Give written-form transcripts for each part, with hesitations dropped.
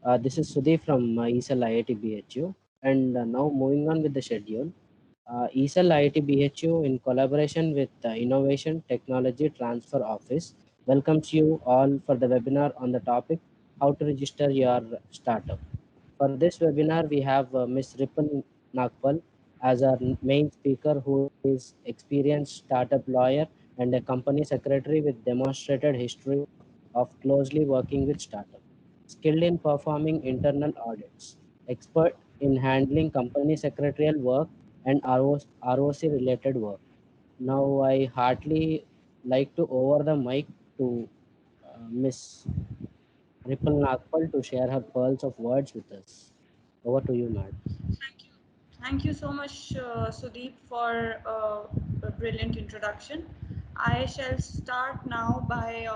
This is Sudhi from ESL IIT BHU. And now moving on with the schedule. ESL IIT BHU, in collaboration with Innovation Technology Transfer Office, welcomes you all for the webinar on the topic how to register your startup. For this webinar, we have Ms. Ripple Nagpal as our main speaker, who is experienced startup lawyer and a company secretary with demonstrated history of closely working with startups, skilled in performing internal audits, expert in handling company secretarial work and ROC related work. Now, I heartily like to over the mic to Ms. Ripple Nagpal to share her pearls of words with us. Over to you, madam. Thank you. Thank you so much, Sudeep, for a brilliant introduction. I shall start now by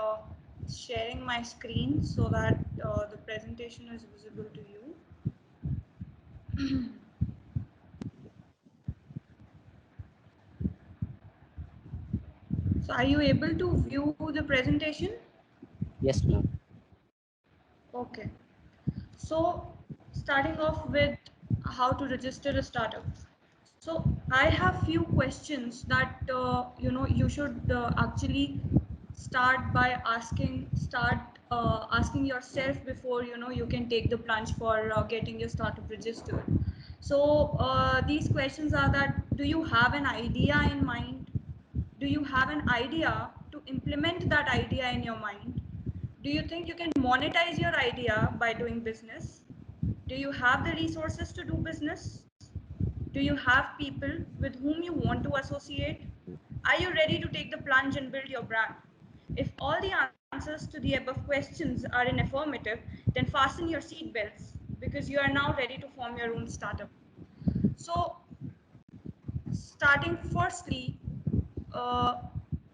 sharing my screen so that the presentation is visible to you. So are you able to view the presentation? Yes, ma'am. Okay. So starting off with how to register a startup. So I have few questions that you should actually start asking yourself before you can take the plunge for getting your startup registered. So these questions are that: do you have an idea in mind? Do you have an idea to implement that idea in your mind? Do you think you can monetize your idea by doing business? Do you have the resources to do business? Do you have people with whom you want to associate? Are you ready to take the plunge and build your brand? If all the answers to the above questions are in affirmative, then fasten your seatbelts because you are now ready to form your own startup. So, starting firstly, uh,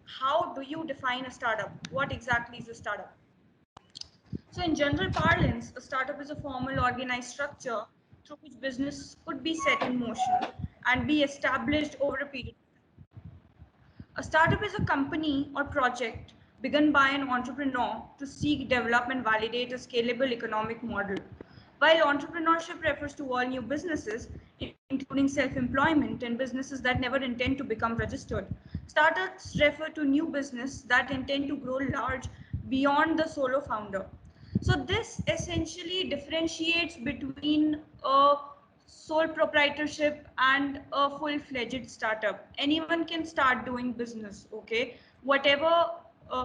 how do you define a startup? What exactly is a startup? So, in general parlance, a startup is a formal, organized structure through which business could be set in motion and be established over a period. A startup is a company or project begun by an entrepreneur to seek, develop, and validate a scalable economic model. While entrepreneurship refers to all new businesses, including self employment and businesses that never intend to become registered, startups refer to new business that intend to grow large beyond the solo founder. So, this essentially differentiates between a sole proprietorship and a full-fledged startup. Anyone can start doing business, okay? Whatever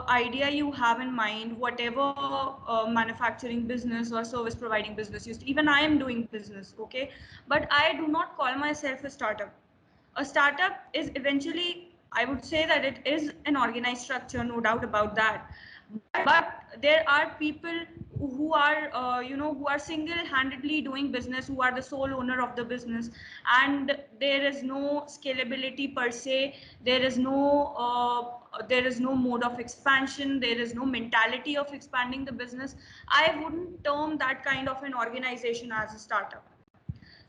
idea you have in mind, whatever manufacturing business or service providing business you even I am doing business, okay? But I do not call myself a startup. A startup is eventually, I would say that it is an organized structure, no doubt about that. But there are people who are, who are single-handedly doing business, who are the sole owner of the business, and there is no scalability per se. There is no mode of expansion. There is no mentality of expanding the business. I wouldn't term that kind of an organization as a startup.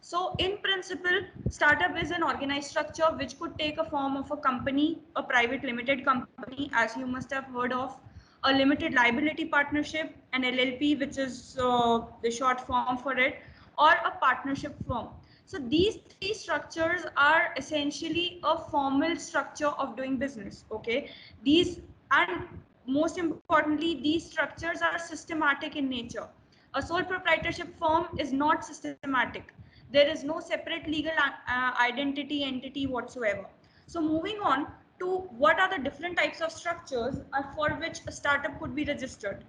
So in principle, startup is an organized structure which could take a form of a company, a private limited company, as you must have heard of, a limited liability partnership, an LLP, which is the short form for it, or a partnership firm. So these three structures are essentially a formal structure of doing business, okay? These, and most importantly, these structures are systematic in nature. A sole proprietorship firm is not systematic. There is no separate legal identity entity whatsoever. So moving on to what are the different types of structures for which a startup could be registered.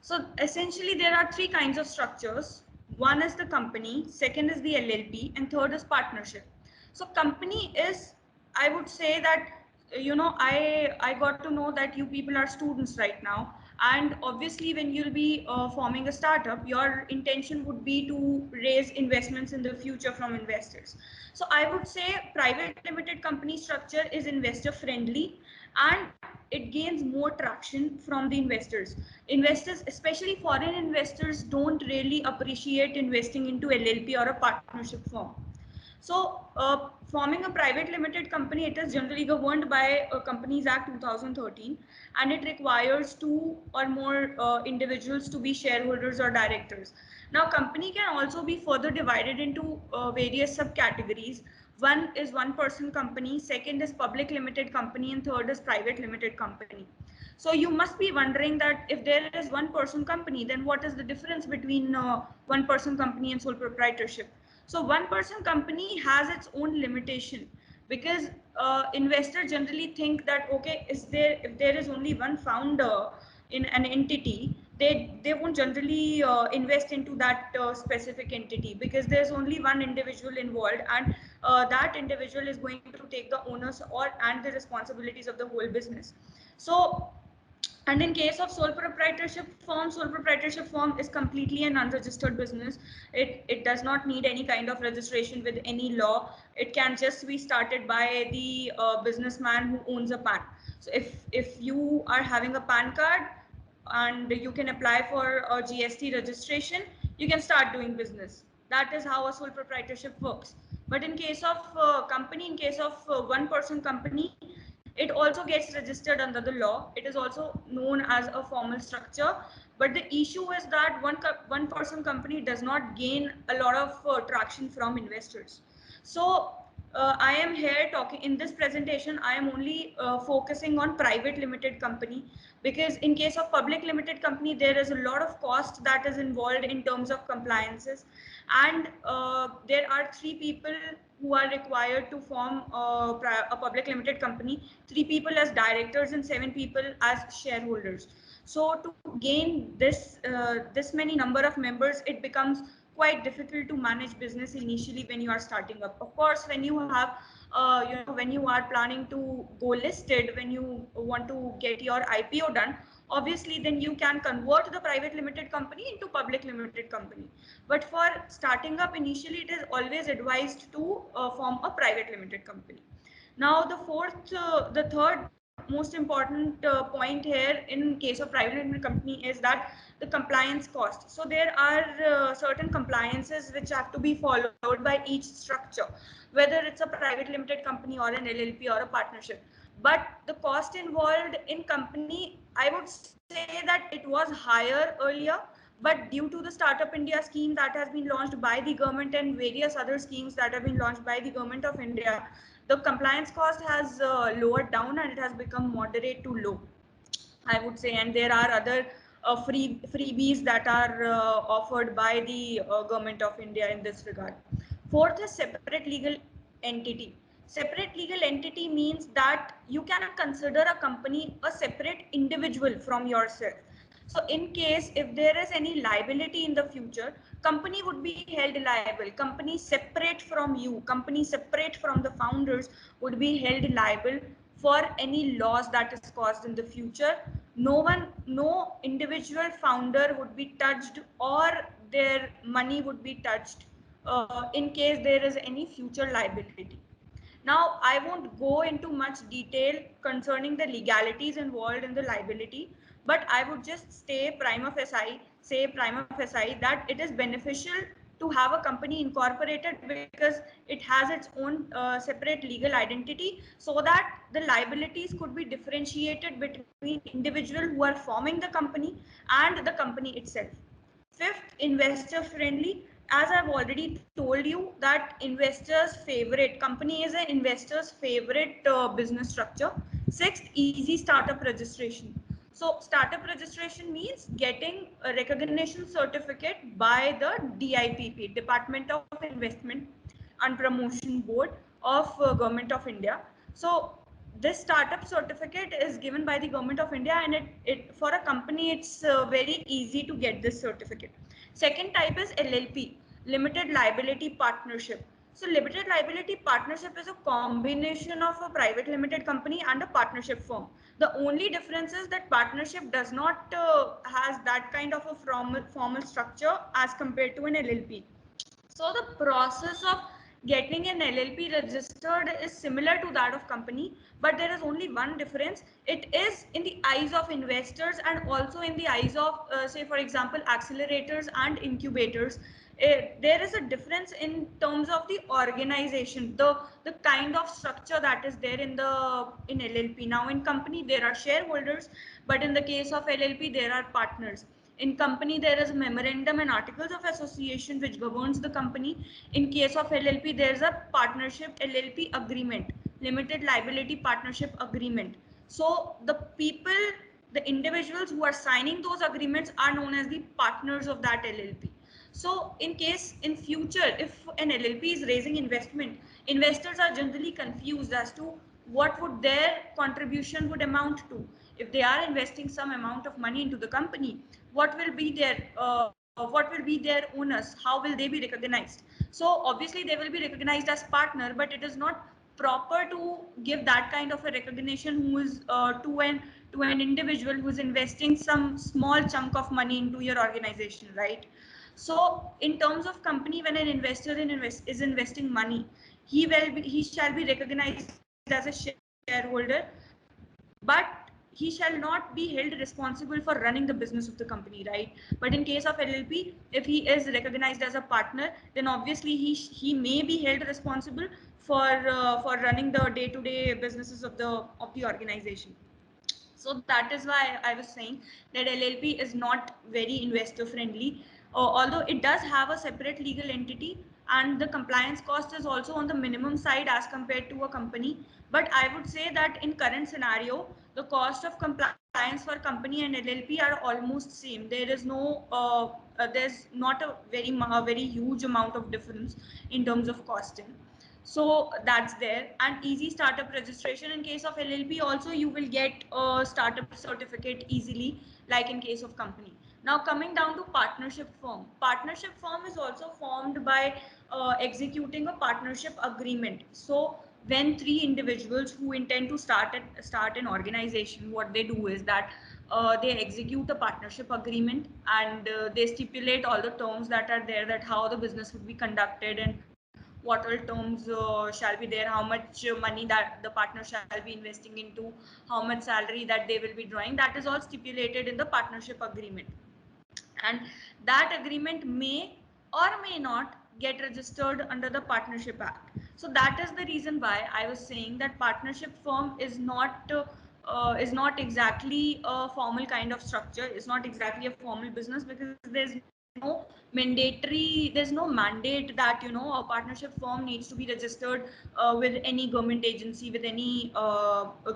So essentially there are three kinds of structures. One is the company, second is the LLP, and third is partnership. So company is, I would say that, I got to know that you people are students right now, and obviously when you'll be forming a startup, your intention would be to raise investments in the future from investors. So I would say private limited company structure is investor friendly, and it gains more traction from the investors. Investors, especially foreign investors, don't really appreciate investing into LLP or a partnership firm. So, forming a private limited company, it is generally governed by Companies Act 2013, and it requires two or more individuals to be shareholders or directors. Now, company can also be further divided into various subcategories. One is one person company, second is public limited company, and third is private limited company. So you must be wondering that if there is one person company, then what is the difference between one person company and sole proprietorship? So one person company has its own limitation, because investors generally think that, okay, is there if there is only one founder in an entity, they won't generally invest into that specific entity, because there's only one individual involved, and that individual is going to take the onus or and the responsibilities of the whole business. So, and in case of sole proprietorship firm is completely an unregistered business. It does not need any kind of registration with any law. It can just be started by the businessman who owns a PAN. So if you are having a PAN card and you can apply for a GST registration, you can start doing business. That is how a sole proprietorship works. But in case of company, in case of one person company, it also gets registered under the law. It is also known as a formal structure. But the issue is that one person company does not gain a lot of traction from investors. So I am here talking in this presentation. I am only focusing on private limited company, because in case of public limited company, there is a lot of cost that is involved in terms of compliances, and there are three people who are required to form a public limited company. Three people as directors and seven people as shareholders. So to gain this many number of members, it becomes quite difficult to manage business initially when you are starting up. Of course, when you have when you are planning to go listed, when you want to get your IPO done, obviously then you can convert the private limited company into public limited company. But for starting up initially, it is always advised to form a private limited company. Now, the third most important point here in case of private limited company is that the compliance cost. So there are certain compliances which have to be followed by each structure, whether it's a private limited company or an LLP or a partnership. But the cost involved in company, I would say that it was higher earlier, but due to the Startup India scheme that has been launched by the government and various other schemes that have been launched by the government of India, the compliance cost has lowered down and it has become moderate to low, I would say. And there are other freebies that are offered by the government of India in this regard. Fourth is separate legal entity. Separate legal entity means that you can consider a company a separate individual from yourself. So in case if there is any liability in the future, company would be held liable. Company separate from you, company separate from the founders would be held liable for any loss that is caused in the future. No individual founder would be touched, or their money would be touched in case there is any future liability. Now, I won't go into much detail concerning the legalities involved in the liability, but I would just say prima facie that it is beneficial to have a company incorporated, because it has its own separate legal identity, so that the liabilities could be differentiated between individual who are forming the company and the company itself. Fifth, investor friendly. As I've already told you that investors favorite company is an investor's favorite business structure. Sixth, easy startup registration. So startup registration means getting a recognition certificate by the DIPP, Department of Investment and Promotion Board of Government of India. So this startup certificate is given by the government of India, and it for a company it's very easy to get this certificate. Second type is LLP, limited liability partnership. So limited liability partnership is a combination of a private limited company and a partnership firm. The only difference is that partnership does not has that kind of a formal structure as compared to an LLP. So the process of getting an LLP registered is similar to that of company, but there is only one difference. It is in the eyes of investors and also in the eyes of, say for example, accelerators and incubators. there is a difference in terms of the organization, the kind of structure that is there in LLP. Now in company there are shareholders, but in the case of LLP there are partners. In company there is memorandum and articles of association which governs the company. In case of LLP there is a partnership LLP agreement, limited liability partnership agreement. So the individuals who are signing those agreements are known as the partners of that LLP. So in case in future, if an LLP is raising investment, investors are generally confused as to what would their contribution would amount to. If they are investing some amount of money into the company, what will be their owners? How will they be recognized? So obviously they will be recognized as partner, but it is not proper to give that kind of a recognition who is to an individual who is investing some small chunk of money into your organization, right? So in terms of company, when an investor is investing money, he shall be recognized as a shareholder, but he shall not be held responsible for running the business of the company, right? But in case of LLP, if he is recognized as a partner, then obviously he may be held responsible for running the day-to-day businesses of the organization. So that is why I was saying that LLP is not very investor friendly, although it does have a separate legal entity, and the compliance cost is also on the minimum side as compared to a company. But I would say that in current scenario, the cost of compliance for company and LLP are almost same. There is no there's not a very huge amount of difference in terms of costing. So that's there. And easy startup registration. In case of LLP also, you will get a startup certificate easily, like in case of company. Now coming down to partnership firm. Partnership firm is also formed by executing a partnership agreement. So when three individuals who intend to start an organization, what they do is that they execute a partnership agreement, and they stipulate all the terms that are there, that how the business would be conducted and what all terms shall be there, how much money that the partner shall be investing into, how much salary that they will be drawing. That is all stipulated in the partnership agreement, and that agreement may or may not get registered under the Partnership Act. So that is the reason why I was saying that partnership firm is not exactly a formal kind of structure, is not exactly a formal business, because there's no mandate that a partnership firm needs to be registered with any government agency, with any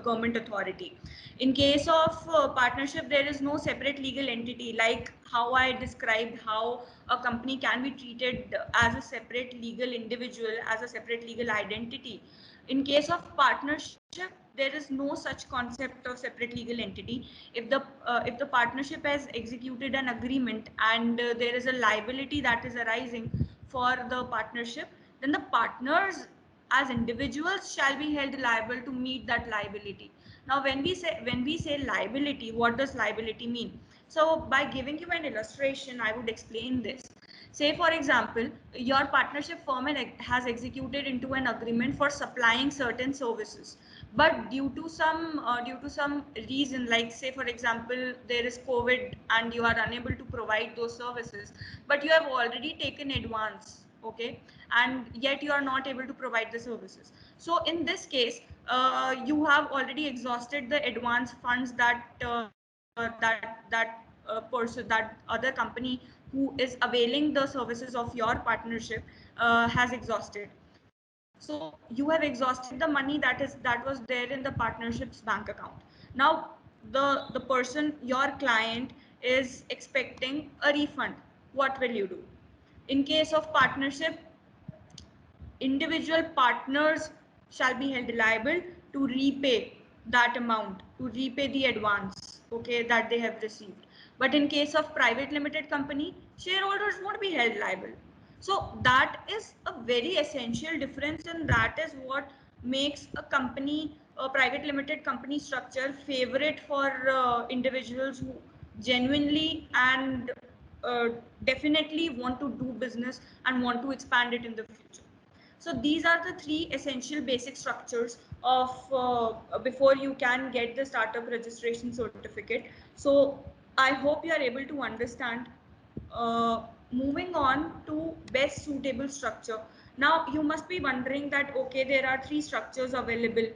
government authority. In case of partnership, there is no separate legal entity, like how I described how a company can be treated as a separate legal individual, as a separate legal identity. In case of partnership, there is no such concept of separate legal entity. If the partnership has executed an agreement, and there is a liability that is arising for the partnership, then the partners as individuals shall be held liable to meet that liability. Now when we say liability, what does liability mean? So by giving you an illustration, I would explain this. Say for example, your partnership firm has executed into an agreement for supplying certain services, but due to some reason, like say for example there is COVID and you are unable to provide those services, but you have already taken advance, okay, and yet you are not able to provide the services. So in this case, you have already exhausted the advance funds that other company who is availing the services of your partnership has exhausted. So you have exhausted the money that was there in the partnership's bank account. Now the person, your client, is expecting a refund. What will you do? In case of partnership, individual partners shall be held liable to repay that amount, to repay the advance, okay, that they have received. But in case of private limited company, shareholders won't be held liable. So that is a very essential difference, and that is what makes a private limited company structure favorite for individuals who genuinely and definitely want to do business and want to expand it in the future. So these are the three essential basic structures of before you can get the startup registration certificate. So I hope you are able to understand uh, moving on to best suitable structure. Now you must be wondering that okay, there are three structures available,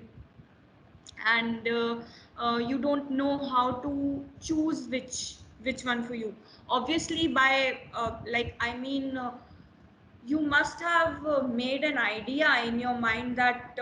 and you don't know how to choose which one for you. Obviously, by you must have made an idea in your mind that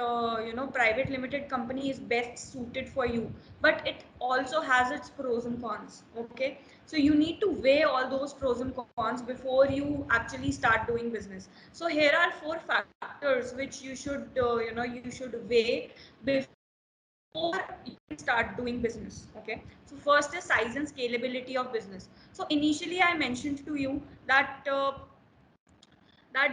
private limited company is best suited for you, but it also has its pros and cons. Okay, so you need to weigh all those pros and cons before you actually start doing business. So here are four factors which you should you should weigh before you can start doing business. Okay, so first is size and scalability of business. So initially I mentioned to you that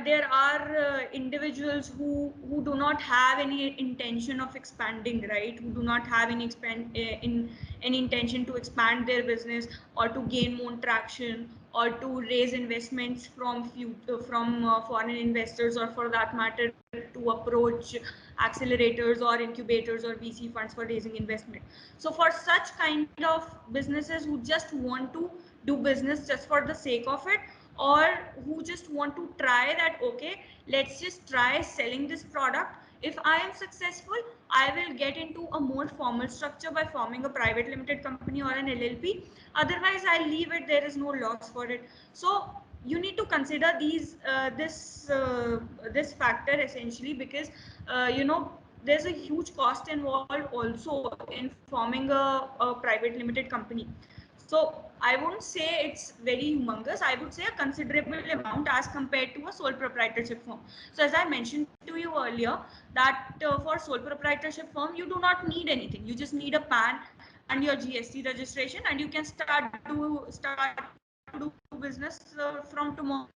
there are individuals who do not have any intention of expanding, right? Who do not have any intention to expand their business, or to gain more traction, or to raise investments from foreign investors, or for that matter to approach accelerators or incubators or VC funds for raising investment. So for such kind of businesses who just want to do business just for the sake of it, or who just want to try that, okay, let's just try selling this product. If I am successful, I will get into a more formal structure by forming a private limited company or an LLP. Otherwise I'll leave it, there is no loss for it. So you need to consider this factor essentially, because there's a huge cost involved also in forming a private limited company. So I won't say it's very humongous. I would say a considerable amount as compared to a sole proprietorship firm. So as I mentioned to you earlier, that for sole proprietorship firm, you do not need anything. You just need a PAN and your GST registration, and you can start to do business from tomorrow.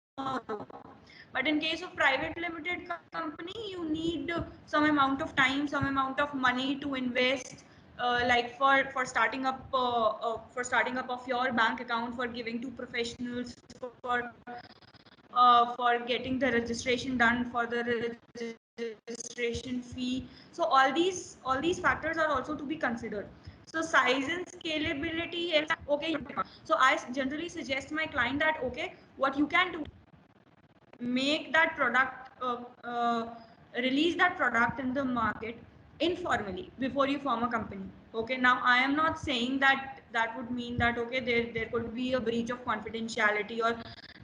But in case of private limited company, you need some amount of time, some amount of money to invest, for starting up of your bank account, for giving to professionals, for getting the registration done, for the registration fee. So all these factors are also to be considered. So size and scalability here is okay. So I generally suggest my client that okay, what you can do, make that product, release that product in the market informally before you form a company. Okay, now I am not saying that that would mean that okay, there could be a breach of confidentiality, or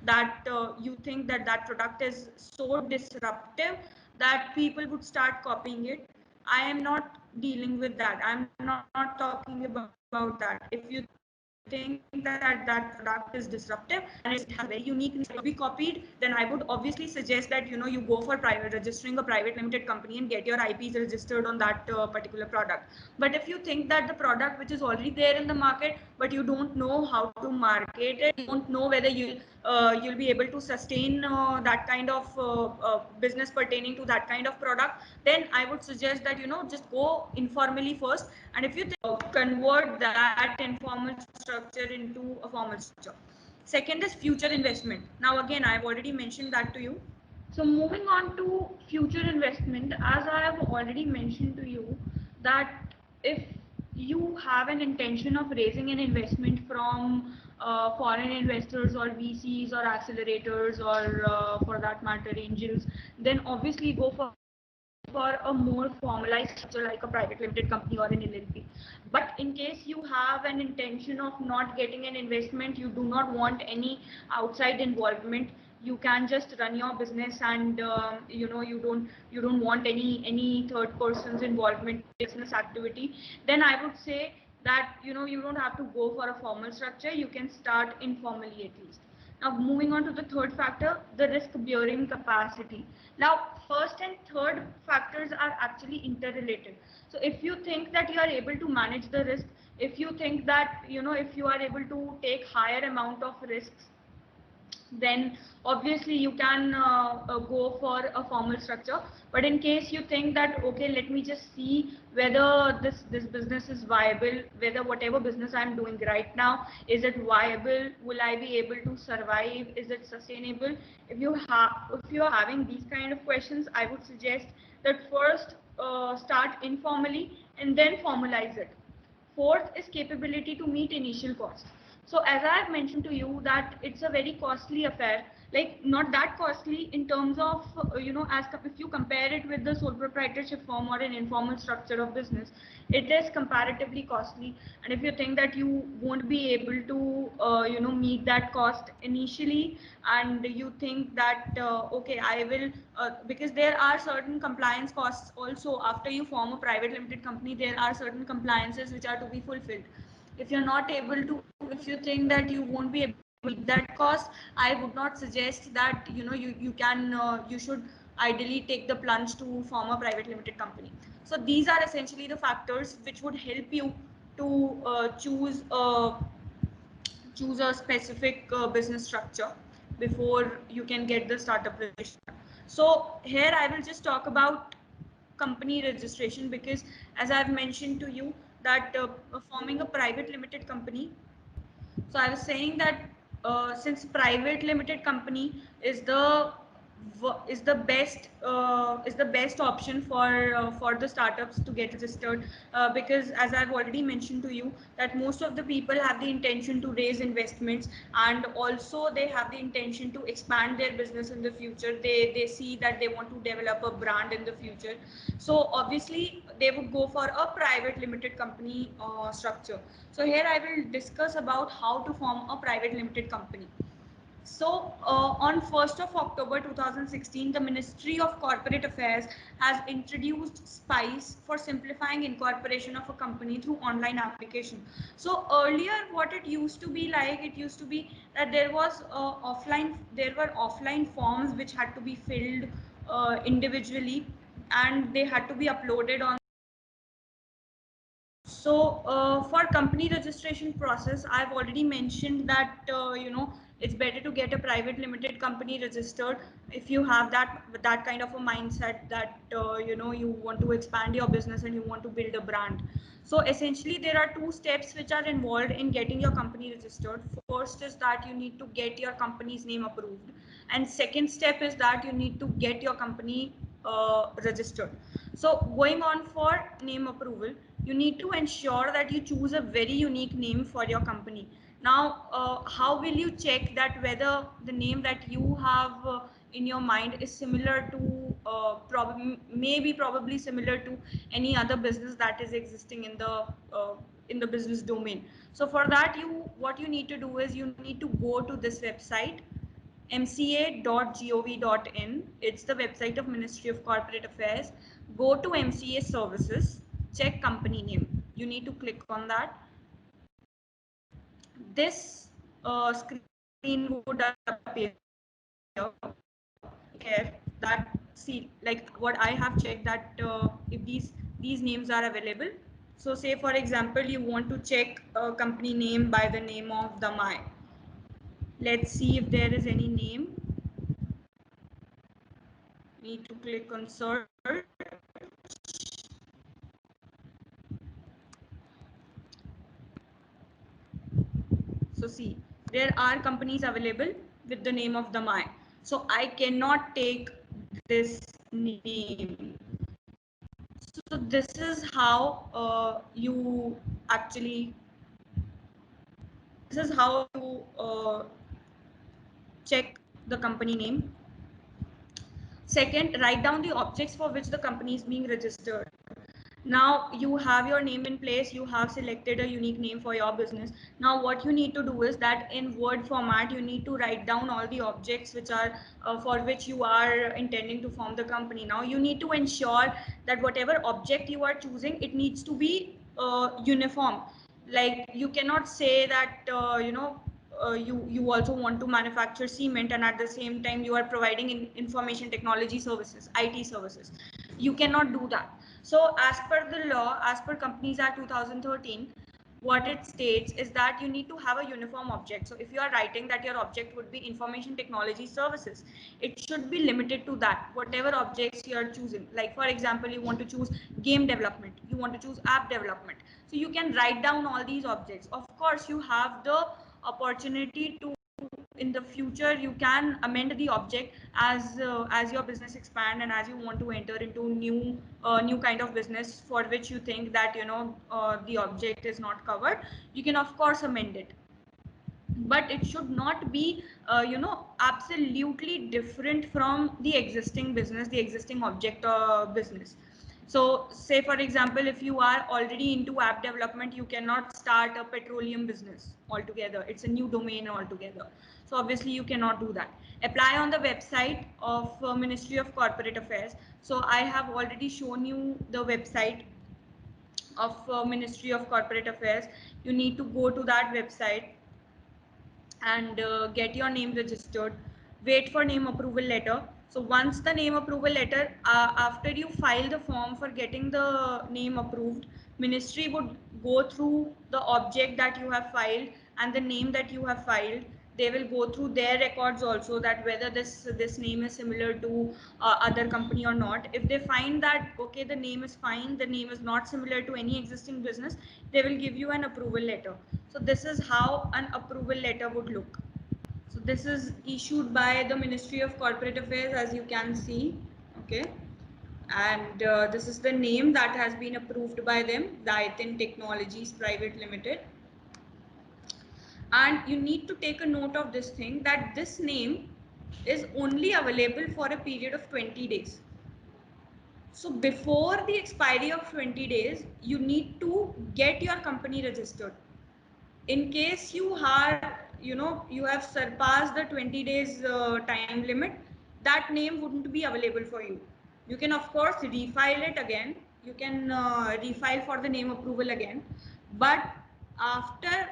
that you think that that product is so disruptive that people would start copying it. I am not dealing with that. I'm not talking about that. If you think that that product is disruptive and it has a very unique niche to be copied, then I would obviously suggest that you go for registering a private limited company and get your IPs registered on that particular product. But if you think that the product which is already there in the market, but you don't know how to market it, you don't know whether you'll be able to sustain that kind of business pertaining to that kind of product, then I would suggest that just go informally first. And if you think convert that informal structure into a formal structure. Second is future investment. Now again, I've already mentioned that to you. So moving on to future investment, as I have already mentioned to you, that if you have an intention of raising an investment from foreign investors or VCs or accelerators, or for that matter angels, then obviously go for a more formalized structure like a private limited company or an LLP. But in case you have an intention of not getting an investment, you do not want any outside involvement, you can just run your business, and you don't want any third person's involvement in your business activity, then I would say that you don't have to go for a formal structure. You can start informally at least. Now moving on to the third factor, the risk bearing capacity. Now first and third factors are actually interrelated. So if you think that you are able to manage the risk, if you think that if you are able to take higher amount of risks, then obviously you can go for a formal structure. But in case you think that okay, let me just see whether this business is viable, whether whatever business I'm doing right now, is it viable, will I be able to survive, is it sustainable? If you are having these kind of questions, I would suggest that first start informally and then formalize it. Fourth is capability to meet initial cost. So as I have mentioned to you that it's a very costly affair like not that costly in terms of if you compare it with the sole proprietorship firm or an informal structure of business, it is comparatively costly. And if you think that you won't be able to meet that cost initially, and you think that okay, I will because there are certain compliance costs also. After you form a private limited company, there are certain compliances which are to be fulfilled. If you're not able to, if you think that you won't be able to meet that cost, I would not suggest that you should ideally take the plunge to form a private limited company. So these are essentially the factors which would help you to choose a specific business structure before you can get the startup registered. So here I will just talk about company registration, because as I've mentioned to you that forming a private limited company, so I was saying that since private limited company is the best option for the startups to get registered, because as I've already mentioned to you that most of the people have the intention to raise investments, and also they have the intention to expand their business in the future. They see that they want to develop a brand in the future, so obviously they would go for a private limited company structure. So here I will discuss about how to form a private limited company. So on 1st of October 2016, the Ministry of Corporate Affairs has introduced SPICE for simplifying incorporation of a company through online application. So earlier what it used to be like, it used to be that there were offline forms which had to be filled individually, and they had to be uploaded on. So for company registration process, I've already mentioned that it's better to get a private limited company registered if you have that kind of a mindset that you want to expand your business and you want to build a brand. So essentially, there are two steps which are involved in getting your company registered. First is that you need to get your company's name approved, and second step is that you need to get your company registered. So going on for name approval, you need to ensure that you choose a very unique name for your company. Now how will you check that whether the name that you have in your mind is similar to probably similar to any other business that is existing in the business domain. So for that, what you need to do is you need to go to this website, mca.gov.in. It's the website of Ministry of Corporate Affairs. Go to MCA services, check company name. You need to click on that. This screen would appear here, that see, like what I have checked, that if these names are available. So say for example you want to check a company name by the name of Damai. Let's see if there is any name. Need to click on search. So see, there are companies available with the name of Damai. So I cannot take this name. So this is how you actually, this is how you check the company name. Second, write down the objects for which the company is being registered. Now you have your name in place, you have selected a unique name for your business. Now what you need to do is that in Word format, you need to write down all the objects which are for which you are intending to form the company. Now you need to ensure that whatever object you are choosing, it needs to be uniform. Like you cannot say that you also want to manufacture cement, and at the same time you are providing information technology services, IT services. You cannot do that. So as per the law, as per Companies Act 2013, what it states is that you need to have a uniform object. So if you are writing that your object would be information technology services, it should be limited to that, whatever objects you are choosing. Like for example, you want to choose game development, you want to choose app development. So you can write down all these objects. Of course, you have the opportunity to, in the future you can amend the object as your business expand and as you want to enter into new kind of business for which you think that the object is not covered. You can of course amend it. but it should not be absolutely different from the existing business, the existing object business. So say for example, if you are already into app development, you cannot start a petroleum business altogether. It's a new domain altogether, so obviously you cannot do that. Apply on the website of Ministry of Corporate Affairs. So I have already shown you the website of Ministry of Corporate Affairs. You need to go to that website and get your name registered. Wait for name approval letter. So once the name approval letter, after you file the form for getting the name approved, ministry would go through the object that you have filed and the name that you have filed. They will go through their records also, that whether this name is similar to other company or not. If they find that okay, the name is fine, the name is not similar to any existing business, they will give you an approval letter. So this is how an approval letter would look. So this is issued by the Ministry of Corporate Affairs, as you can see. Okay, and this is the name that has been approved by them, Daitin Technologies Private Limited. And you need to take a note of this thing, that this name is only available for a period of 20 days. So before the expiry of 20 days, you need to get your company registered. In case you are, you have surpassed the 20 days time limit, that name wouldn't be available for you. You can of course refile it again. You can refile for the name approval again, but after,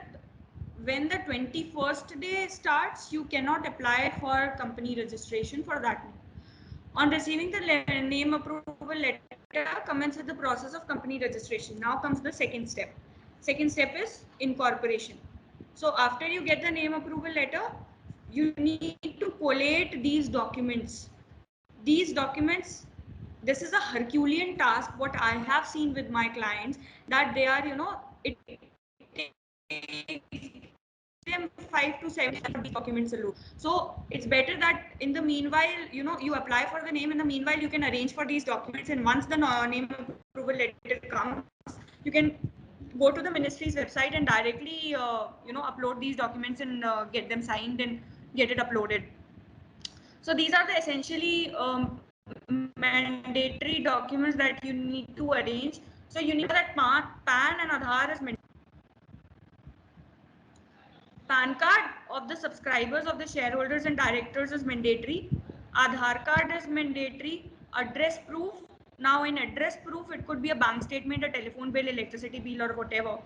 when the 21st day starts, you cannot apply for company registration for that name. On receiving the name approval letter, commences the process of company registration. Now comes the second step. Second step is incorporation. So after you get the name approval letter, you need to collate these documents. These documents, this is a Herculean task, what I have seen with my clients, that they are, it takes them 5 to 7 these documents alone. So it's better that in the meanwhile, you apply for the name. In the meanwhile, you can arrange for these documents, and once the name approval letter comes, you can go to the ministry's website and directly upload these documents and get them signed and get it uploaded. So these are the essentially mandatory documents that you need to arrange. So you need to know that PAN and Aadhaar is mandatory. PAN card of the subscribers, of the shareholders and directors is mandatory. Aadhaar card is mandatory. Address proof. Now in address proof, it could be a bank statement, a telephone bill, electricity bill or whatever.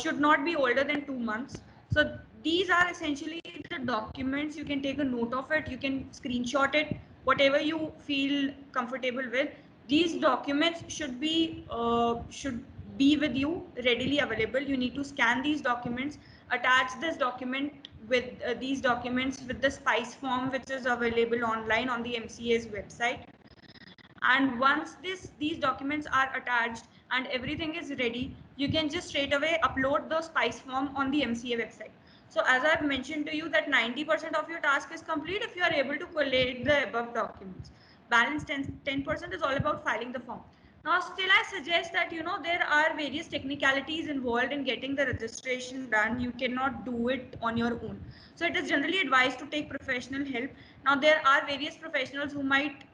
Should not be older than 2 months. So these are essentially the documents. You can take a note of it. You can screenshot it, whatever you feel comfortable with. These documents should be with you, readily available. You need to scan these documents, attach this document with these documents with the SPICE form, which is available online on the MCA's website. And once these documents are attached and everything is ready, you can just straight away upload the SPICE form on the MCA website. So as I've mentioned to you, that 90% of your task is complete if you are able to collate the above documents. Balance 10% is all about filing the form. Now still I suggest that there are various technicalities involved in getting the registration done. You cannot do it on your own. So it is generally advised to take professional help. Now there are various professionals who might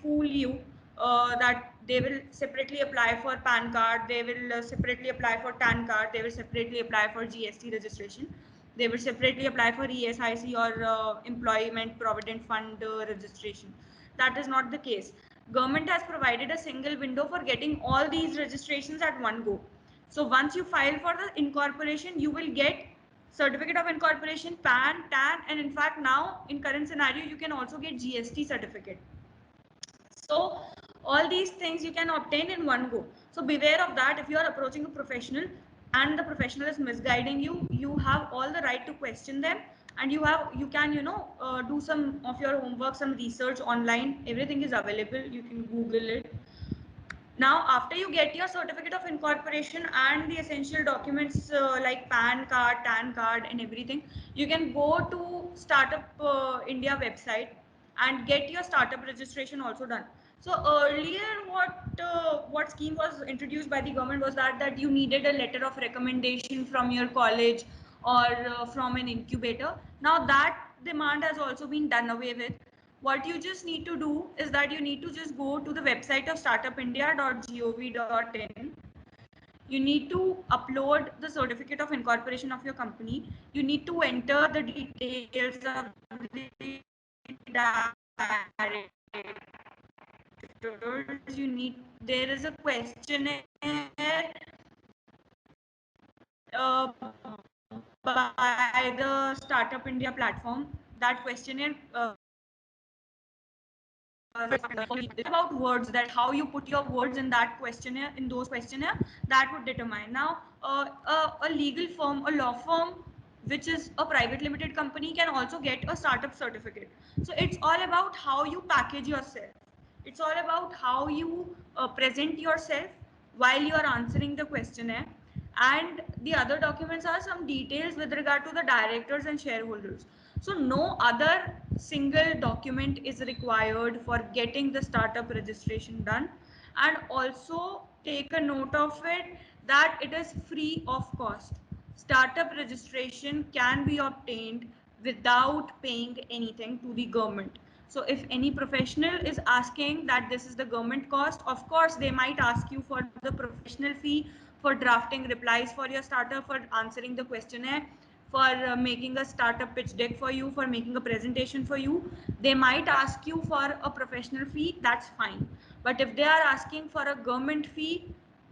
fool you, that they will separately apply for PAN card, they will separately apply for TAN card, they will separately apply for GST registration, they will separately apply for ESIC or Employment Provident Fund registration. That is not the case. Government has provided a single window for getting all these registrations at one go. So once you file for the incorporation, you will get certificate of incorporation, PAN, TAN, and in fact now in current scenario, you can also get GST certificate. So all these things you can obtain in one go. So beware of that. If you are approaching a professional and the professional is misguiding you, you have all the right to question them, and you can do some of your homework, some research online. Everything is available. You can Google it. Now, after you get your certificate of incorporation and the essential documents like PAN card, TAN card and everything, you can go to Startup India website and get your startup registration also done. So earlier what scheme was introduced by the government was that you needed a letter of recommendation from your college or from an incubator. Now that demand has also been done away with. What you just need to do is that you need to just go to the website of startupindia.gov.in. You need to upload the certificate of incorporation of your company. You need to enter the details of the directors. There is a questionnaire by the Startup India platform. That questionnaire about words, that how you put your words in that questionnaire, in those questionnaire, that would determine. Now a legal firm, a law firm which is a private limited company, can also get a startup certificate. So it's all about how you package yourself. It's all about how you present yourself while you are answering the questionnaire. And the other documents are some details with regard to the directors and shareholders. So no other single document is required for getting the startup registration done. And also take a note of it that it is free of cost. Startup registration can be obtained without paying anything to the government. So if any professional is asking that this is the government cost, of course they might ask you for the professional fee, for drafting replies for your startup, for answering the questionnaire, for making a startup pitch deck for you, for making a presentation for you. They might ask you for a professional fee, that's fine. But if they are asking for a government fee,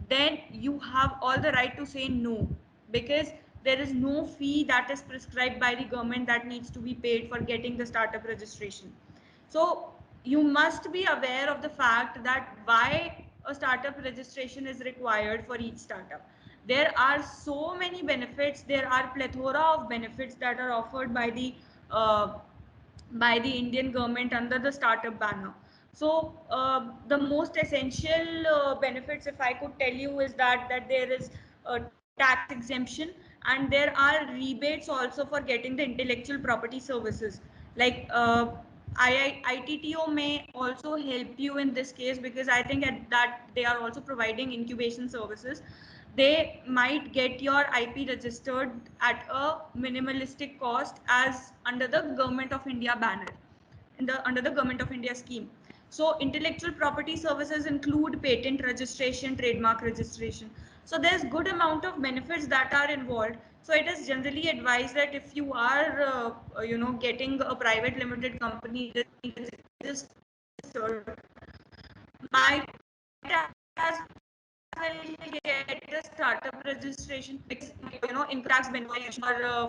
then you have all the right to say no, because there is no fee that is prescribed by the government that needs to be paid for getting the startup registration. So you must be aware of the fact that why a startup registration is required for each startup. There are so many benefits, there are plethora of benefits that are offered uh, by the Indian government under the startup banner. So the most essential benefits, if I could tell you, is that there is a tax exemption, and there are rebates also for getting the intellectual property services. Like IITTO may also help you in this case, because I think at that they are also providing incubation services. They might get your IP registered at a minimalistic cost as under the Government of India banner, in the under the Government of India scheme. So intellectual property services include patent registration, trademark registration. So there's good amount of benefits that are involved. So it is generally advised that if you are getting a private limited company registered, might as well get a startup registration, because income tax benefit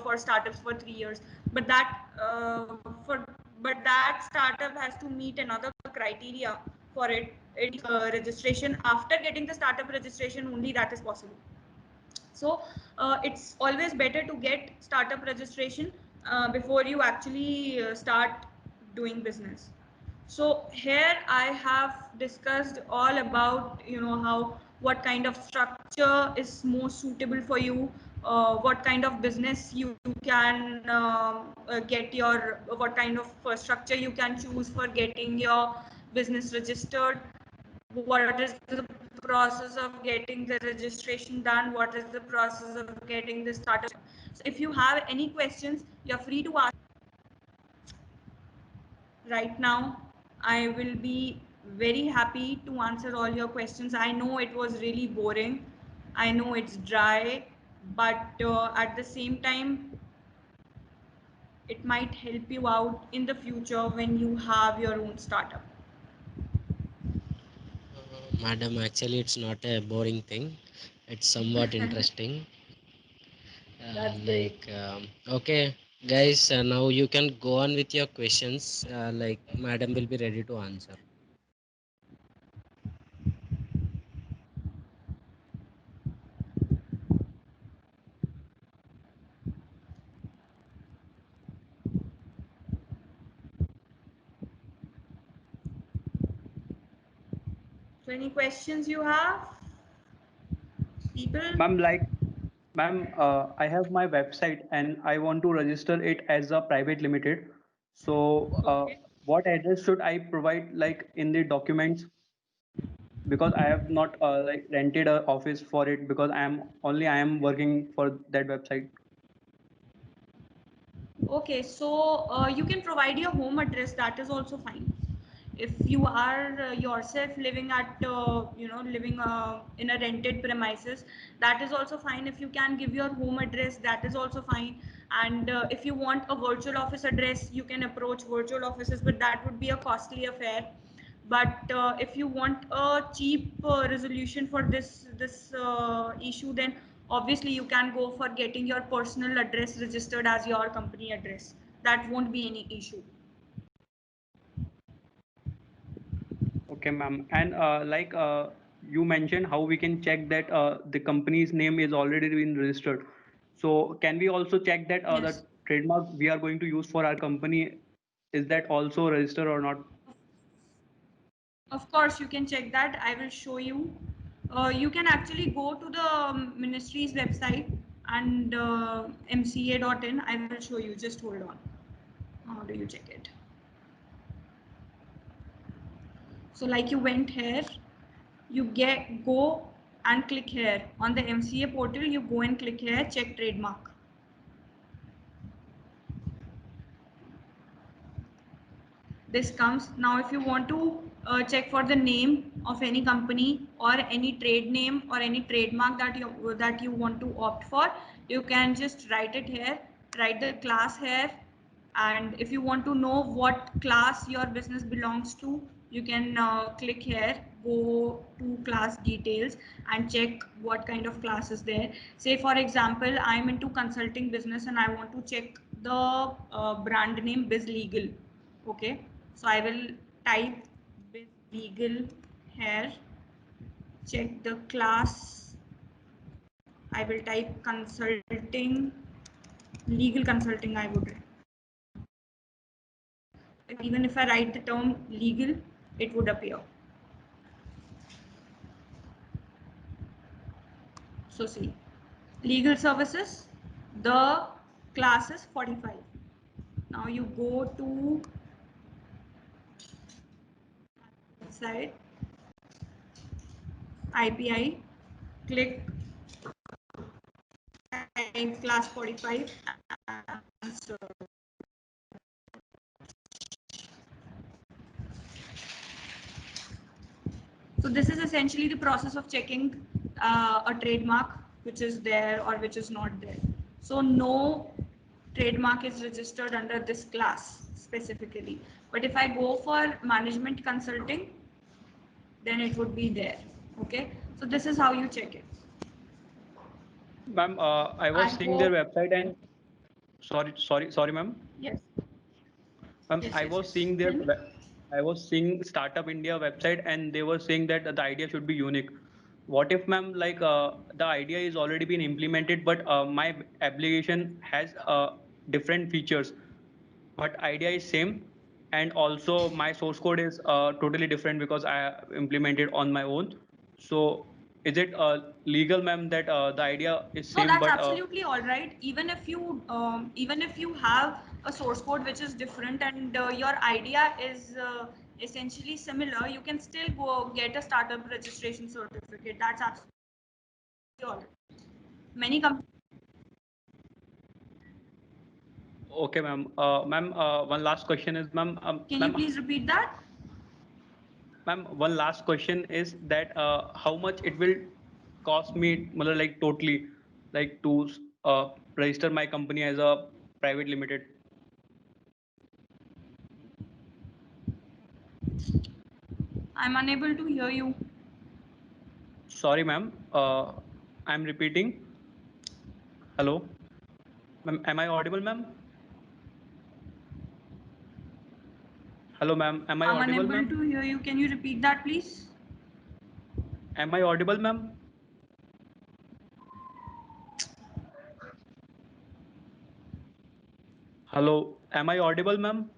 for startups for 3 years. But that startup has to meet another criteria for its registration. After getting the startup registration, only that is possible. So it's always better to get startup registration before you actually start doing business. So here I have discussed all about how, what kind of structure is most suitable for you, what kind of business you can get your, what kind of structure you can choose for getting your business registered, what is the process of getting the registration done, what is the process of getting the startup. So if you have any questions, you're free to ask right now. I will be very happy to answer all your questions. I know it was really boring, I know it's dry, but at the same time it might help you out in the future when you have your own startup. Madam, actually, it's not a boring thing. It's somewhat interesting. That's great. Okay, guys, now you can go on with your questions. Madam will be ready to answer. So any questions you have, people? Ma'am, ma'am, I have my website and I want to register it as a private limited. So, Okay. what address should I provide, like in the documents? Because I have not like rented a office for it, because I am working for that website. Okay, so you can provide your home address. That is also fine. If you are yourself living at, living in a rented premises, that is also fine. If you can give your home address, that is also fine. And if you want a virtual office address, you can approach virtual offices, but that would be a costly affair. But if you want a cheap resolution for this issue, then obviously you can go for getting your personal address registered as your company address. That won't be any issue. Okay, ma'am. And you mentioned how we can check that the company's name is already been registered. So can we also check that Yes. the trademark we are going to use for our company, is that also registered or not? Of course, you can check that. I will show you. You can actually go to the ministry's website and mca.in. I will show you. Just hold on. How do you check it? So, like you went here, you go and click here on the MCA portal. You go and click here, check trademark. This comes now. If you want to check for the name of any company or any trade name or any trademark that you want to opt for, you can just write it here, write the class here. And if you want to know what class your business belongs to, you can click here, go to class details and check what kind of class is there. Say for example, I'm into consulting business and I want to check the brand name Biz Legal. Okay, so I will type Biz Legal here, check the class. I will type consulting, legal consulting. I would, even if I write the term legal, it would appear. So see, legal services, the class is 45. Now you go to website, IPI, click class 45 and search. So this is essentially the process of checking a trademark which is there or which is not there. So no trademark is registered under this class specifically. But if I go for management consulting, then it would be there. Okay. So this is how you check it. Ma'am, I I was seeing their hope. website and sorry, ma'am. Yes. Yes. I Yes. was Yes. seeing Tell me. I was seeing Startup India website and they were saying that the idea should be unique. What if, ma'am, the idea is already been implemented, but my application has different features, but idea is same, and also my source code is totally different because I implemented on my own. So is it legal, ma'am, that the idea is No, same, that's but absolutely all right. Even if you have a source code which is different and your idea is essentially similar, you can still go get a startup registration certificate. That's absolutely all right. Many companies. okay, ma'am. Ma'am, one last question is, ma'am, Can you please repeat that? ma'am, one last question is that how much it will cost me, like totally, like to register my company as a private limited. I'm unable to hear you. Sorry, ma'am. I'm repeating. Hello, ma'am. Am I audible, ma'am? Hello, ma'am. Am I I'm audible, unable ma'am? to hear you. Can you repeat that, please? Am I audible, ma'am? Hello. Am I audible, ma'am?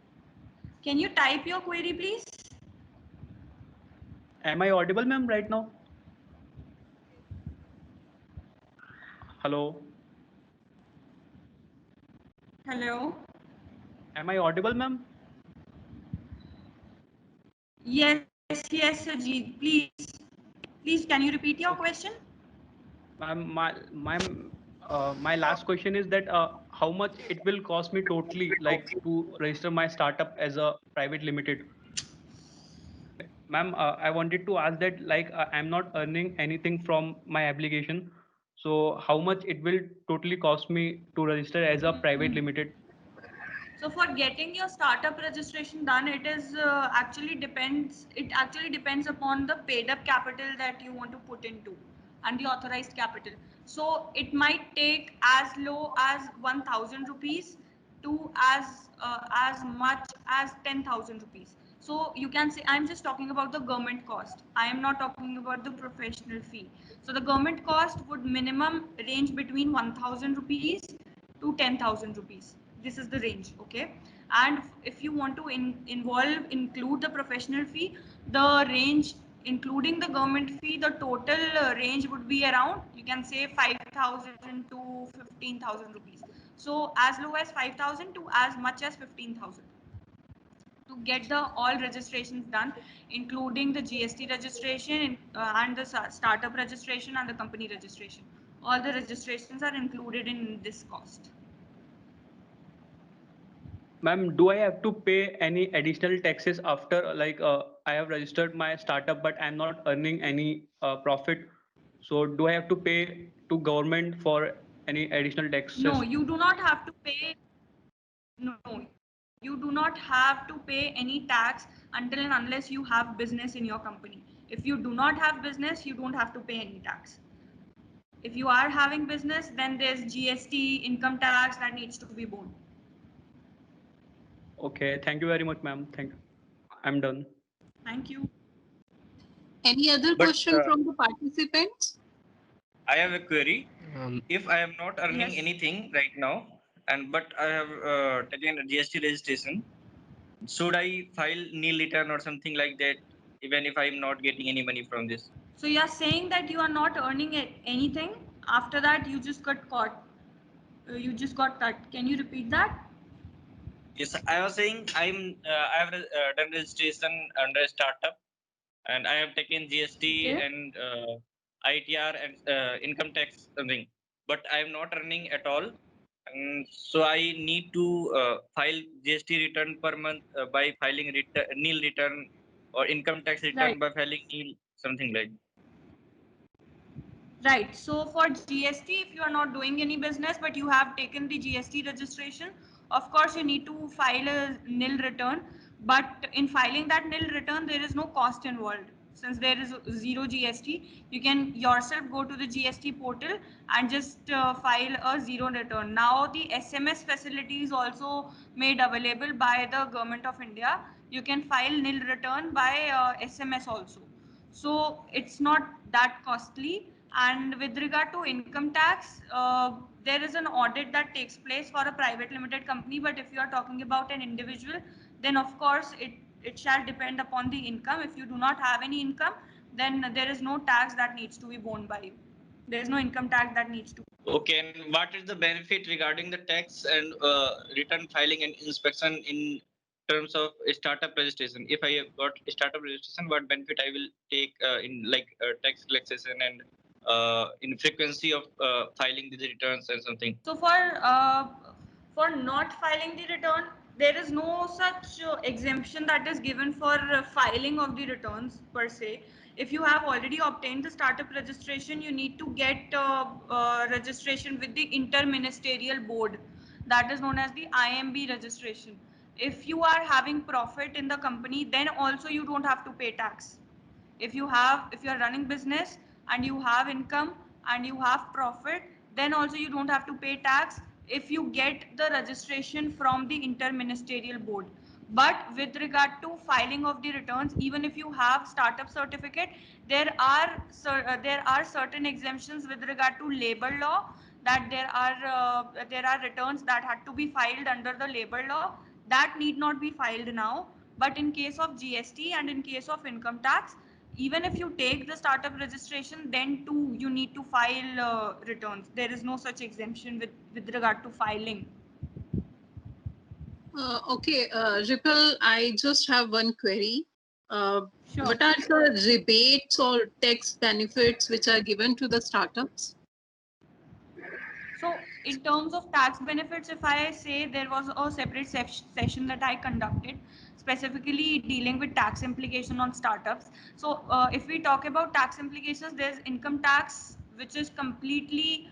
Can you type your query, please? Am I audible, ma'am, right now? Hello. Hello. Am I audible, ma'am? Yes, yes, Sajid. Please, can you repeat your Okay. question? Ma'am, my last question is that how much it will cost me totally, like to register my startup as a private limited? Ma'am, I wanted to ask that, like, I'm not earning anything from my application. So how much it will totally cost me to register as a private limited? So for getting your startup registration done, it actually depends upon the paid up capital that you want to put into and the authorized capital. So it might take as low as 1,000 rupees to as much as 10,000 rupees. So you can say, I'm just talking about the government cost. I am not talking about the professional fee. So the government cost would minimum range between 1,000 rupees to 10,000 rupees. This is the range, okay? And if you want to include the professional fee, the range including the government fee, the total range would be around, you can say, 5,000 to 15,000 rupees. So as low as 5,000 to as much as 15,000 to get the all registrations done, including the GST registration and the startup registration and the company registration. All the registrations are included in this cost. Ma'am, do I have to pay any additional taxes after, like, I have registered my startup, but I'm not earning any profit? So do I have to pay to government for any additional No, taxes? you do not have to pay. No, you do not have to pay any tax until and unless you have business in your company. If you do not have business, you don't have to pay any tax. If you are having business, then there's GST, income tax that needs to be borne. Okay, thank you very much, ma'am. Thank you. I'm done. Thank you. Any other But question from the participants? I have a query. Um, If I am not earning Yes. anything right now, and but I have taken a GST registration, should I file nil return or something like that, even if I am not getting any money from this? So you are saying that you are not earning anything. After that, you just got caught. You just got cut. Can you repeat that? Yes, I was saying I have done registration under a startup, and I have taken GST Okay. and ITR and income tax something, but I am not earning at all. And so I need to file GST return per month by filing nil return, or income tax return Right. by filing nil, something like. Right. So for GST, if you are not doing any business but you have taken the GST registration, of course you need to file a nil return. But in filing that nil return, there is no cost involved. Since there is zero GST, you can yourself go to the GST portal and just file a zero return. Now the SMS facility is also made available by the Government of India. You can file nil return by SMS also. So it's not that costly. And with regard to income tax, there is an audit that takes place for a private limited company. But if you are talking about an individual, then of course it shall depend upon the income. If you do not have any income, then there is no tax that needs to be borne by you. There is no income tax that needs to. Okay, and what is the benefit regarding the tax and return filing and inspection in terms of a startup registration? If I have got a startup registration, what benefit I will take in like tax relaxation and in frequency of filing the returns and something? So for not filing the return, there is no such exemption that is given for filing of the returns per se. If you have already obtained the startup registration, you need to get registration with the interministerial board, that is known as the IMB registration. If you are having profit in the company, then also you don't have to pay tax. If you are running business and you have income and you have profit, then also you don't have to pay tax if you get the registration from the interministerial board. But with regard to filing of the returns, even if you have startup certificate, there are certain exemptions with regard to labor law, that there are returns that had to be filed under the labor law that need not be filed now. But in case of GST and in case of income tax, even if you take the startup registration, then too you need to file returns. There is no such exemption with regard to filing. Okay, Ripple, I just have one query. Sure. What are the rebates or tax benefits which are given to the startups? So in terms of tax benefits, if I say, there was a separate session that I conducted specifically dealing with tax implication on startups. So if we talk about tax implications, there's income tax, which is completely,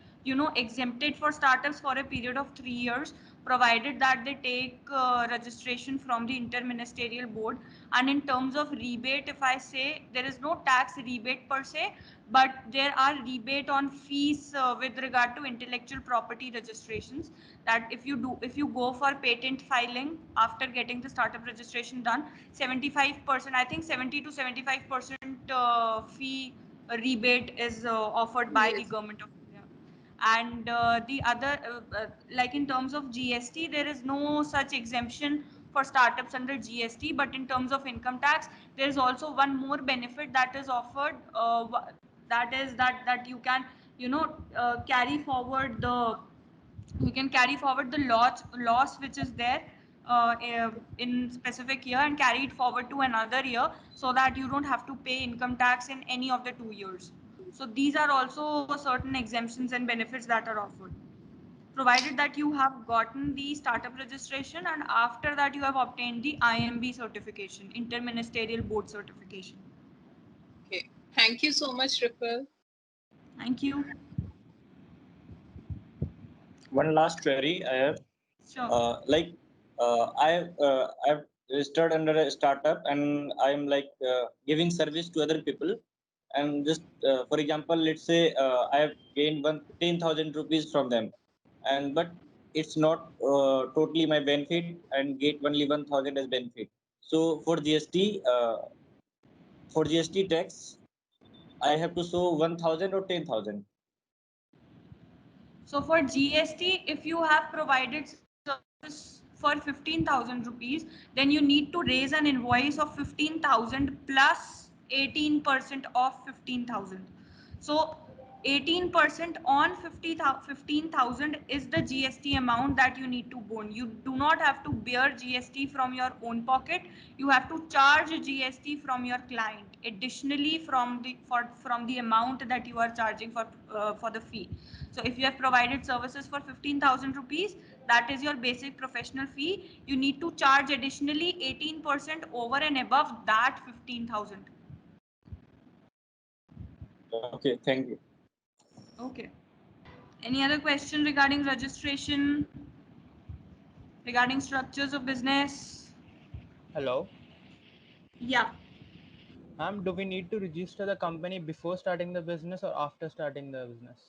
exempted for startups for a period of 3 years, provided that they take registration from the interministerial board. And in terms of rebate, if I say, there is no tax rebate per se, but there are rebate on fees with regard to intellectual property registrations, that if you go for patent filing after getting the startup registration done, 75%, I think 70 to 75% fee rebate is offered by the Yes. government of India. And the other, like in terms of GST, there is no such exemption for startups under GST. But in terms of income tax, there is also one more benefit that is offered. That is that carry forward the you can carry forward the loss which is there in specific year, and carry it forward to another year, so that you don't have to pay income tax in any of the 2 years. So these are also certain exemptions and benefits that are offered, provided that you have gotten the startup registration, and after that you have obtained the IMB certification, interministerial board certification. Okay. Thank you so much, Ripple. Thank you. One last query I have. Sure. I've registered under a startup, and I'm giving service to other people. And just for example, let's say I have gained 10,000 rupees from them, and but it's not totally my benefit, and get only 1,000 as benefit. So for GST tax, I have to show 1,000 or 10,000. So for GST, if you have provided services for 15,000 rupees, then you need to raise an invoice of 15,000 plus 18% of 15,000. So 18% on 15,000 is the GST amount that you need to burn. You do not have to bear GST from your own pocket. You have to charge GST from your client additionally from the amount that you are charging for the fee. So if you have provided services for 15,000 rupees, that is your basic professional fee. You need to charge additionally 18% over and above that 15,000. Okay, thank you. Okay. Any other question regarding registration, regarding structures of business? Hello. Yeah. Ma'am, do we need to register the company before starting the business or after starting the business?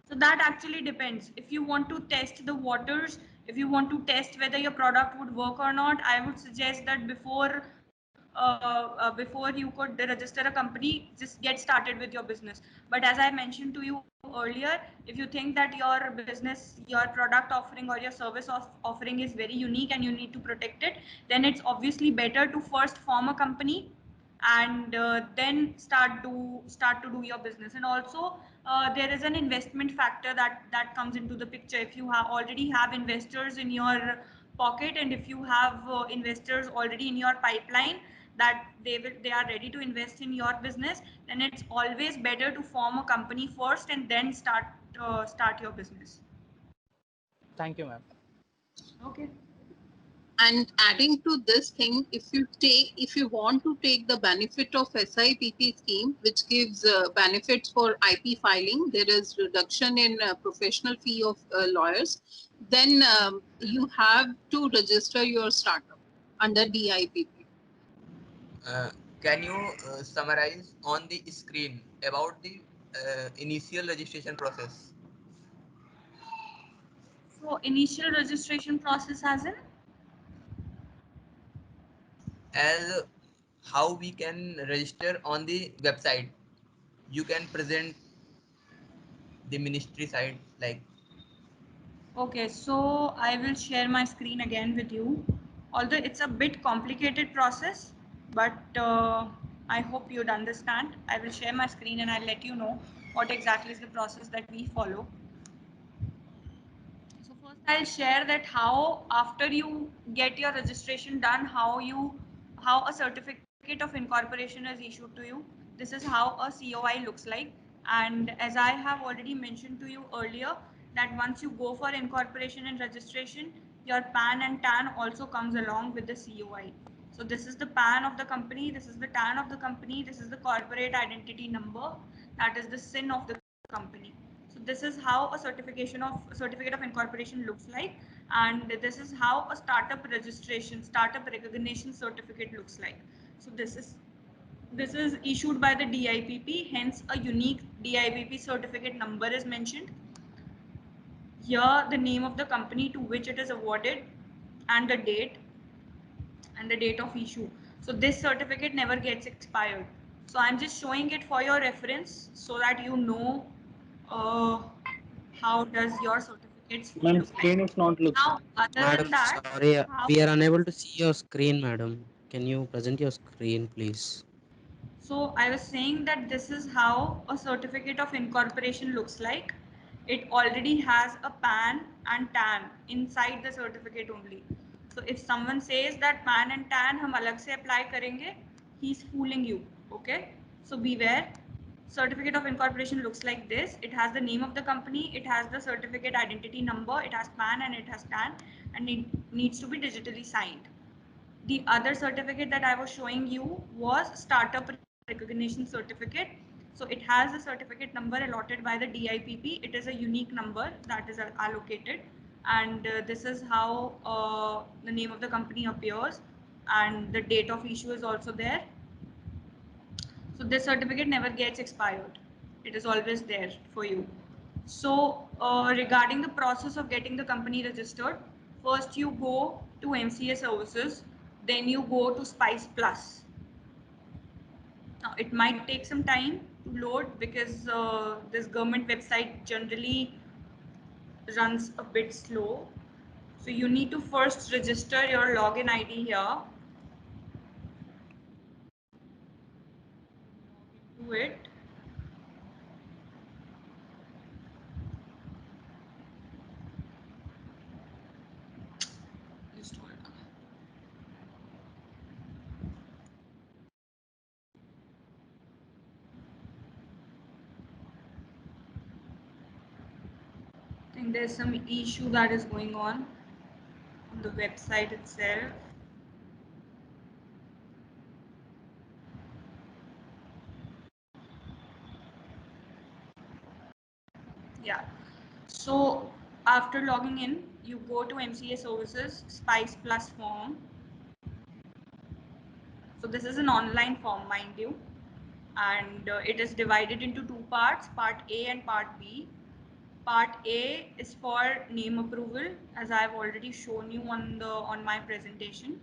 So that actually depends. If you want to test the waters, if you want to test whether your product would work or not, I would suggest that before you could register a company, just get started with your business. But as I mentioned to you earlier, if you think that your business, your product offering or your service offering is very unique and you need to protect it, then it's obviously better to first form a company and then start to do your business. And also there is an investment factor that comes into the picture. If you already have investors in your pocket, and if you have investors already in your pipeline that they are ready to invest in your business, then it's always better to form a company first and then start your business. Thank you, ma'am. Okay. And adding to this thing, if you want to take the benefit of SIPP scheme, which gives benefits for IP filing, there is reduction in professional fee of lawyers, then you have to register your startup under DIPP. Can you summarize on the screen about the initial registration process? So initial registration process As how we can register on the website, you can present the ministry side like. Okay, so I will share my screen again with you. Although it's a bit complicated process, but I hope you'd understand. I will share my screen and I'll let you know what exactly is the process that we follow. So first I'll share that how after you get your registration done, how a certificate of incorporation is issued to you. This is how a COI looks like. And as I have already mentioned to you earlier, that once you go for incorporation and registration, your PAN and TAN also comes along with the COI. So this is the PAN of the company, this is the TAN of the company, this is the corporate identity number, that is the SIN of the company. So this is how a certificate of incorporation looks like, and this is how a startup registration, startup recognition certificate looks like. So this is issued by the DIPP, hence a unique DIPP certificate number is mentioned. Here the name of the company to which it is awarded and the date of issue. So this certificate never gets expired. So I'm just showing it for your reference so that you know uh, how does your certificates Ma'am, look screen like. is not looking. Now, other Madam, than that, sorry, how, we are unable to see your screen, madam. Can you present your screen, please? so I was saying that this is how a certificate of incorporation looks like. It already has a PAN and TAN inside the certificate only. So if someone says that PAN and TAN हम अलग से apply करेंगे, he's fooling you. Okay? So beware. Certificate of incorporation looks like this. It has the name of the company, it has the certificate identity number, it has PAN and it has TAN, and it needs to be digitally signed. The other certificate that I was showing you was startup recognition certificate. So it has a certificate number allotted by the DIPP. It is a unique number that is allocated, and this is how the name of the company appears, and the date of issue is also there. So this certificate never gets expired. It is always there for you. So regarding the process of getting the company registered, first you go to MCA services, then you go to Spice Plus. Now it might take some time to load because this government website generally runs a bit slow. So you need to first register your login ID here. Do it. Just hold on. I think there's some issue that is going on the website itself. Yeah. So after logging in, you go to MCA services, Spice Plus form. So this is an online form, mind you, and it is divided into two parts, part A and part B. Part A is for name approval, as I have already shown you on my presentation,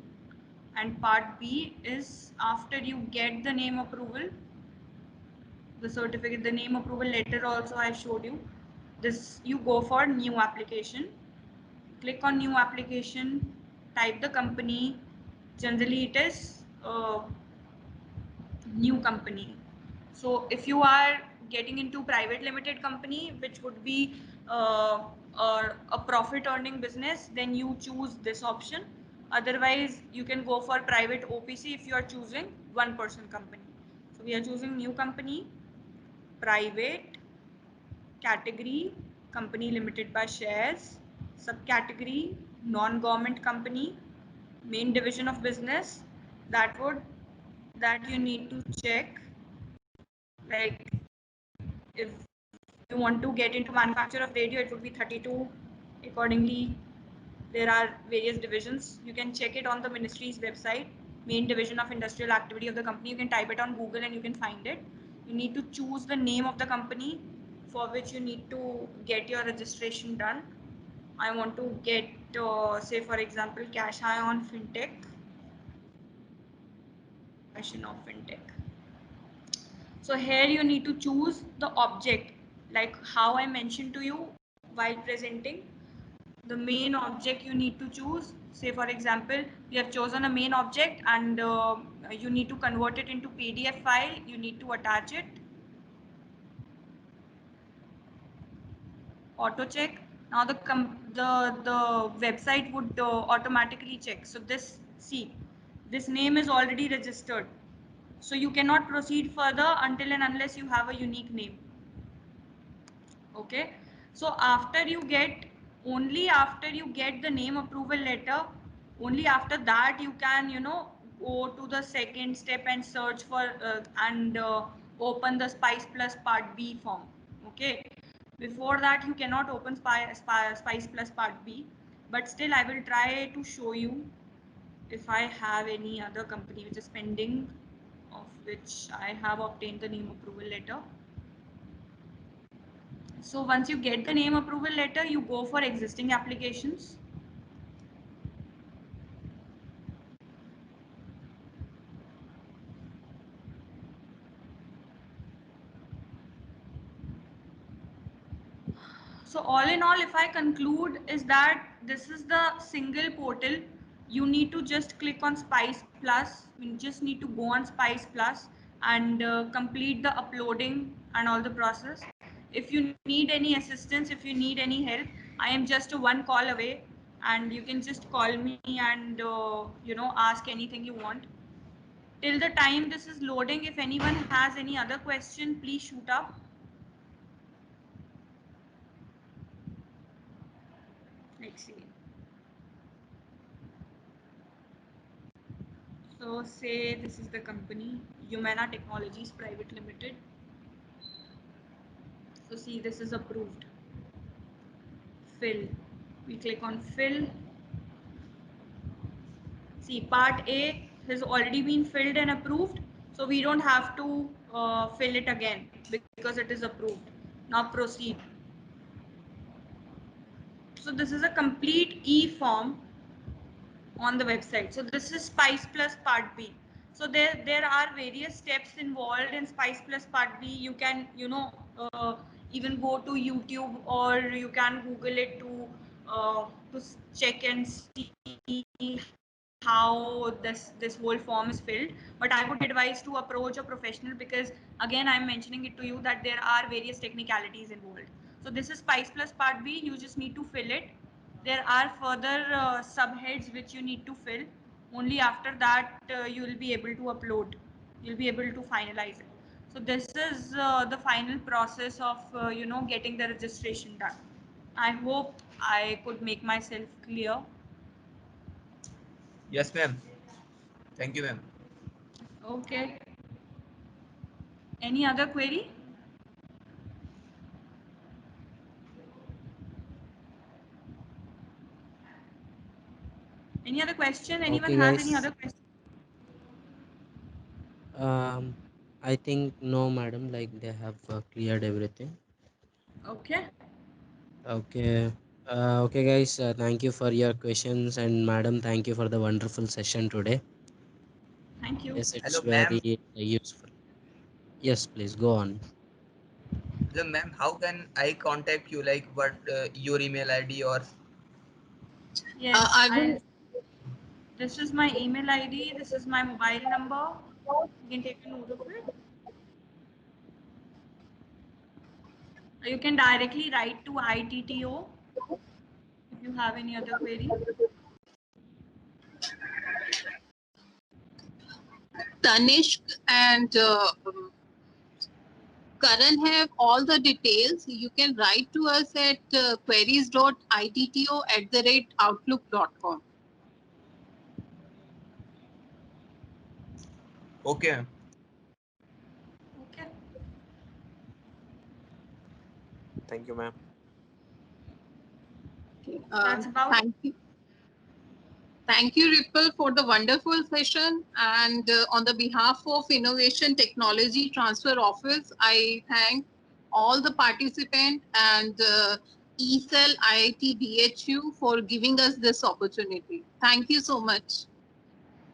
and part B is after you get the name approval, the certificate, the name approval letter also I showed you. This you go for new application. Click on new application, type the company. Generally it is new company. So if you are getting into private limited company, which would be a profit earning business, then you choose this option. Otherwise you can go for private OPC if you are choosing one person company. So we are choosing new company, private, category, company limited by shares, subcategory, non-government company, main division of business, that you need to check. Like if you want to get into manufacture of radio, it would be 32. Accordingly, there are various divisions. You can check it on the ministry's website, main division of industrial activity of the company. You can type it on Google and you can find it. You need to choose the name of the company for which you need to get your registration done. I want to get, say for example, Cash Ion FinTech. Version of FinTech. So here you need to choose the object, like how I mentioned to you while presenting. The main object you need to choose. Say for example, you have chosen a main object and you need to convert it into PDF file. You need to attach it. Auto check. Now the website would automatically check. So this name is already registered. So you cannot proceed further until and unless you have a unique name. Okay. So after you get, only after you get the name approval letter, only after that you can, go to the second step and search for and open the Spice Plus Part B form. Okay. Before that, you cannot open Spice Plus Part B, but still I will try to show you if I have any other company which is pending, of which I have obtained the name approval letter. So once you get the name approval letter, you go for existing applications. So all in all, if I conclude, is that this is the single portal. You need to just click on Spice Plus. You just need to go on Spice Plus and complete the uploading and all the process. If you need any assistance, if you need any help, I am just a one call away, and you can just call me and ask anything you want. Till the time this is loading, if anyone has any other question, please shoot up. Let's see. So say this is the company, Humana Technologies Private Limited. So see, this is approved. Fill. We click on fill. See, part A has already been filled and approved. So we don't have to fill it again because it is approved. Now proceed. So this is a complete e-form on the website. So this is Spice Plus Part B. So there are various steps involved in Spice Plus Part B. You can even go to YouTube, or you can Google it to check and see how this whole form is filled. But I would advise to approach a professional, because again I'm mentioning it to you that there are various technicalities involved. So this is Spice Plus Part B. You just need to fill it. There are further subheads which you need to fill. Only after that you will be able to upload. You'll be able to finalize it. So this is the final process of getting the registration done. I hope I could make myself clear. Yes, ma'am. Thank you, ma'am. Okay. Any other query? Any other question? Anyone Okay, has any guys. other question? Um, I think no, madam. Like they have cleared everything. Okay. Okay. Okay, guys. Thank you for your questions, and madam, thank you for the wonderful session today. Thank you. Yes, it's Hello, ma'am. very useful. Yes, please go on. Hello, ma'am. How can I contact you? Like, what your email ID or? Yes, I will. this is my email ID. This is my mobile number. You can take a note of it. You can directly write to ITTO if you have any other query. Tanishq and Karan have all the details. You can write to us at queries.ittio@outlook.com. Okay. Okay. Thank you, ma'am. That's about it. Thank you. Thank you, Ripple, for the wonderful session. And on the behalf of Innovation Technology Transfer Office, I thank all the participants and ECEL IIT BHU for giving us this opportunity. Thank you so much.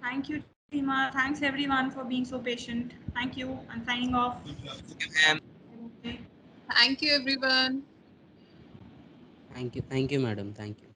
Thank you, Seema. Thanks everyone for being so patient. Thank you. I'm signing off. Ma'am. Okay. Thank you, everyone. Thank you, madam. Thank you.